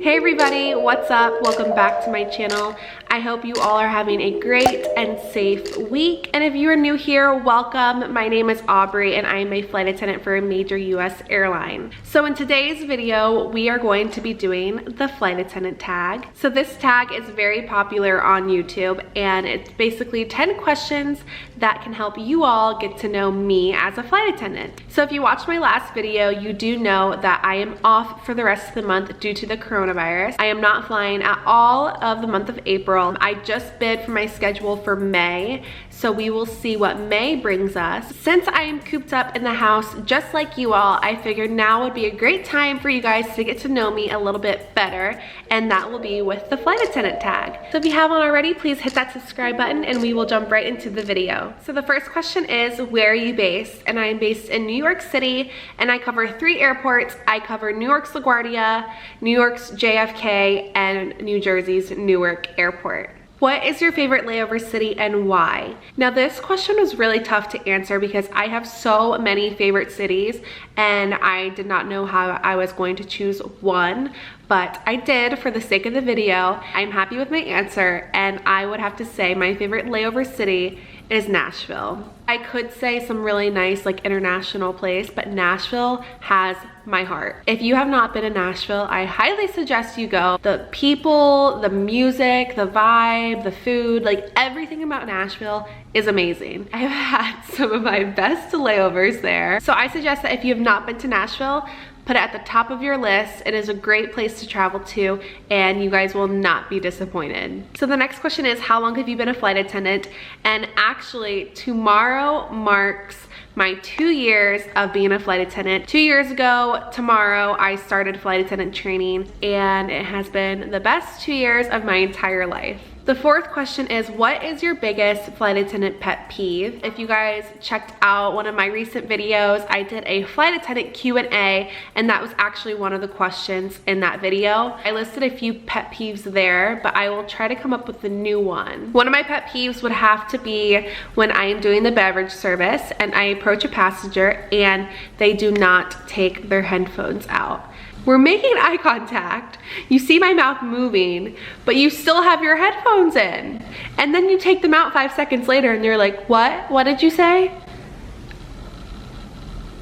Hey everybody, what's up? Welcome back to my channel. I hope you all are having a great and safe week. And if you are new here, welcome. My name is Aubrey and I am a flight attendant for a major US airline. So in today's video, we are going to be doing the flight attendant tag. So this tag is very popular on YouTube and it's basically 10 questions that can help you all get to know me as a flight attendant. So if you watched my last video, you do know that I am off for the rest of the month due to the coronavirus. I am not flying at all of the month of April. I just bid for my schedule for May, so we will see what May brings us. Since I am cooped up in the house just like you all, I figured now would be a great time for you guys to get to know me a little bit better, and that will be with the flight attendant tag. So if you haven't already, please hit that subscribe button and we will jump right into the video. So the first question is, where are you based? And I am based in New York City and I cover 3 airports. I cover New York's LaGuardia, New York's JFK, and New Jersey's Newark Airport. What is your favorite layover city and why? Now this question was really tough to answer because I have so many favorite cities and I did not know how I was going to choose one, but I did for the sake of the video. I'm happy with my answer and I would have to say my favorite layover city is Nashville. I could say some really nice like international place, but Nashville has my heart. If you have not been to Nashville, I highly suggest you go. The people, the music, the vibe, the food, like everything about Nashville is amazing. I've had some of my best layovers there. So I suggest that if you have not been to Nashville, put it at the top of your list. It is a great place to travel to and you guys will not be disappointed. So the next question is, how long have you been a flight attendant? And actually tomorrow marks my 2 years of being a flight attendant. 2 years ago tomorrow I started flight attendant training and it has been the best 2 years of my entire life. The fourth question is, what is your biggest flight attendant pet peeve? If you guys checked out one of my recent videos, I did a flight attendant Q&A and that was actually one of the questions in that video. I listed a few pet peeves there, but I will try to come up with a new one. One of my pet peeves would have to be when I am doing the beverage service and I approach a passenger and they do not take their headphones out. We're making eye contact, you see my mouth moving, but you still have your headphones in. And then you take them out 5 seconds later and they're like, what? What did you say?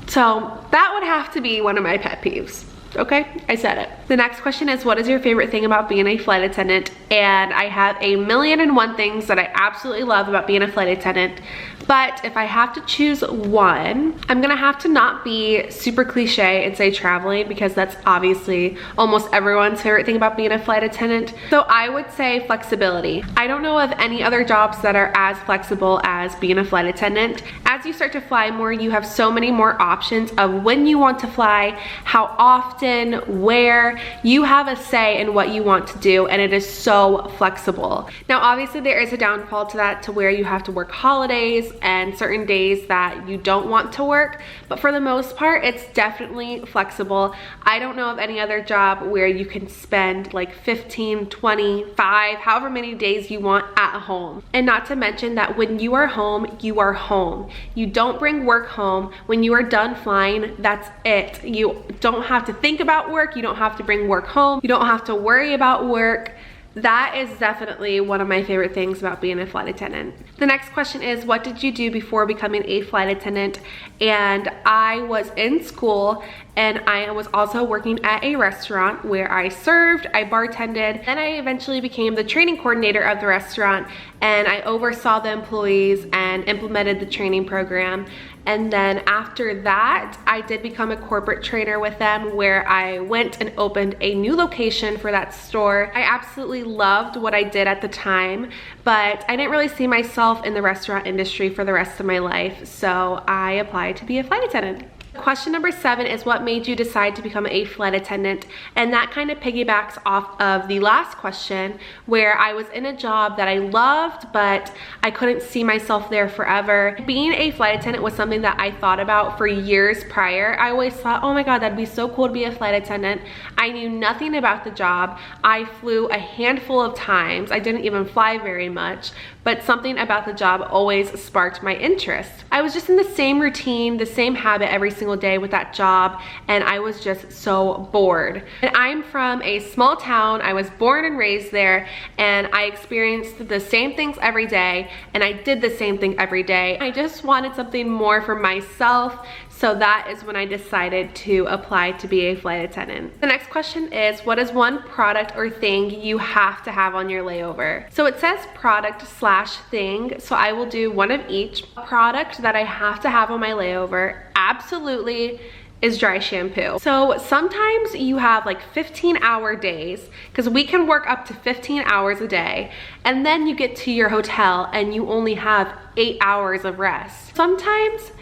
So that would have to be one of my pet peeves. Okay, I said it. The next question is, what is your favorite thing about being a flight attendant? And I have a million and one things that I absolutely love about being a flight attendant. But if I have to choose one, I'm gonna have to not be super cliche and say traveling, because that's obviously almost everyone's favorite thing about being a flight attendant. So I would say flexibility. I don't know of any other jobs that are as flexible as being a flight attendant. As you start to fly more, you have so many more options of when you want to fly, how often, where. You have a say in what you want to do and it is so flexible. Now obviously there is a downfall to that, to where you have to work holidays and certain days that you don't want to work, but for the most part it's definitely flexible. I don't know of any other job where you can spend like 15, 25, however many days you want at home. And not to mention that when you are home, you are home. You don't bring work home. When you are done flying, that's it. You don't have to think about work. You don't have to bring work home. You don't have to worry about work. That is definitely one of my favorite things about being a flight attendant. The next question is, what did you do before becoming a flight attendant? And I was in school and I was also working at a restaurant where I served, I bartended, and I eventually became the training coordinator of the restaurant and I oversaw the employees and implemented the training program. And then after that, I did become a corporate trainer with them, where I went and opened a new location for that store. I absolutely loved what I did at the time, but I didn't really see myself in the restaurant industry for the rest of my life, so I applied to be a flight attendant. Question number 7 is, what made you decide to become a flight attendant? And that kind of piggybacks off of the last question, where I was in a job that I loved, but I couldn't see myself there forever. Being a flight attendant was something that I thought about for years prior. I always thought, oh my God, that'd be so cool to be a flight attendant. I knew nothing about the job. I flew a handful of times. I didn't even fly very much, but something about the job always sparked my interest. I was just in the same routine, the same habit every single day with that job, and I was just so bored. And I'm from a small town. I was born and raised there, and I experienced the same things every day, and I did the same thing every day. I just wanted something more for myself, so that is when I decided to apply to be a flight attendant. The next question is, what is one product or thing you have to have on your layover? So it says product slash thing, so I will do one of each. A product that I have to have on my layover, absolutely, is dry shampoo. So sometimes you have like 15-hour days, because we can work up to 15 hours a day, and then you get to your hotel and you only have 8 hours of rest. Sometimes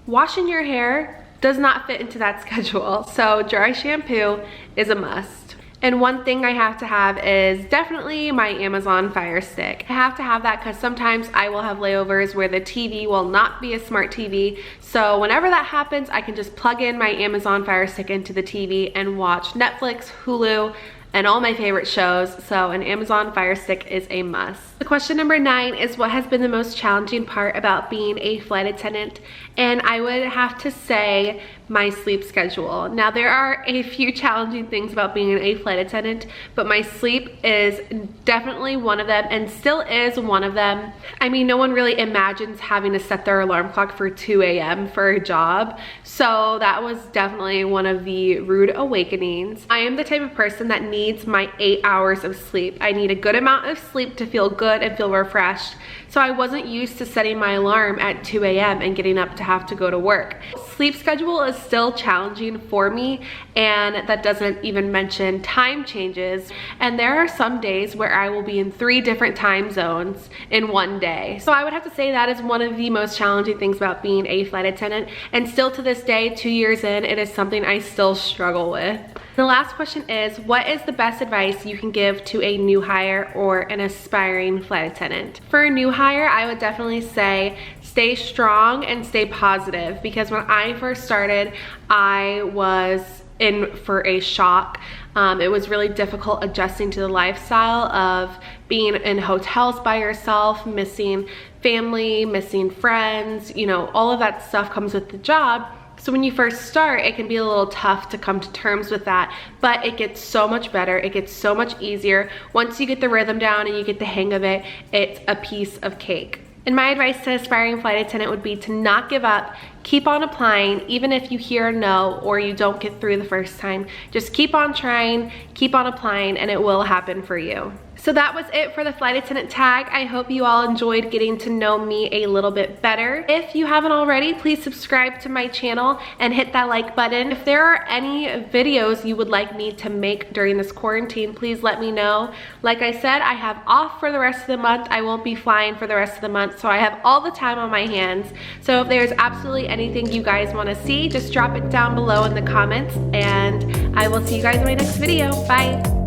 washing your hair does not fit into that schedule, so dry shampoo is a must. And one thing I have to have is definitely my Amazon Fire Stick. I have to have that because sometimes I will have layovers where the TV will not be a smart TV. So whenever that happens, I can just plug in my Amazon Fire Stick into the TV and watch Netflix, Hulu, and all my favorite shows. So an Amazon Fire Stick is a must. The question number 9 is, what has been the most challenging part about being a flight attendant? And I would have to say my sleep schedule. Now, there are a few challenging things about being a flight attendant, but my sleep is definitely one of them, and still is one of them. I mean, no one really imagines having to set their alarm clock for 2 a.m. for a job, so that was definitely one of the rude awakenings. I am the type of person that needs my 8 hours of sleep. I need a good amount of sleep to feel good and feel refreshed. So I wasn't used to setting my alarm at 2 a.m. and getting up to have to go to work. Sleep schedule is still challenging for me, and that doesn't even mention time changes. And there are some days where I will be in 3 different time zones in one day. So I would have to say that is one of the most challenging things about being a flight attendant. And still to this day, 2 years in, it is something I still struggle with. The last question is, what is the best advice you can give to a new hire or an aspiring flight attendant? For a new hire, I would definitely say stay strong and stay positive, because when I first started, I was in for a shock. It was really difficult adjusting to the lifestyle of being in hotels by yourself, missing family, missing friends, you know, all of that stuff comes with the job. So when you first start, it can be a little tough to come to terms with that, but it gets so much better. It gets so much easier. Once you get the rhythm down and you get the hang of it, it's a piece of cake. And my advice to aspiring flight attendant would be to not give up. Keep on applying, even if you hear a no or you don't get through the first time. Just keep on trying, keep on applying, and it will happen for you. So that was it for the flight attendant tag. I hope you all enjoyed getting to know me a little bit better. If you haven't already, please subscribe to my channel and hit that like button. If there are any videos you would like me to make during this quarantine, please let me know. Like I said, I have off for the rest of the month. I won't be flying for the rest of the month, so I have all the time on my hands. So if there's absolutely anything you guys want to see, just drop it down below in the comments, and I will see you guys in my next video. Bye.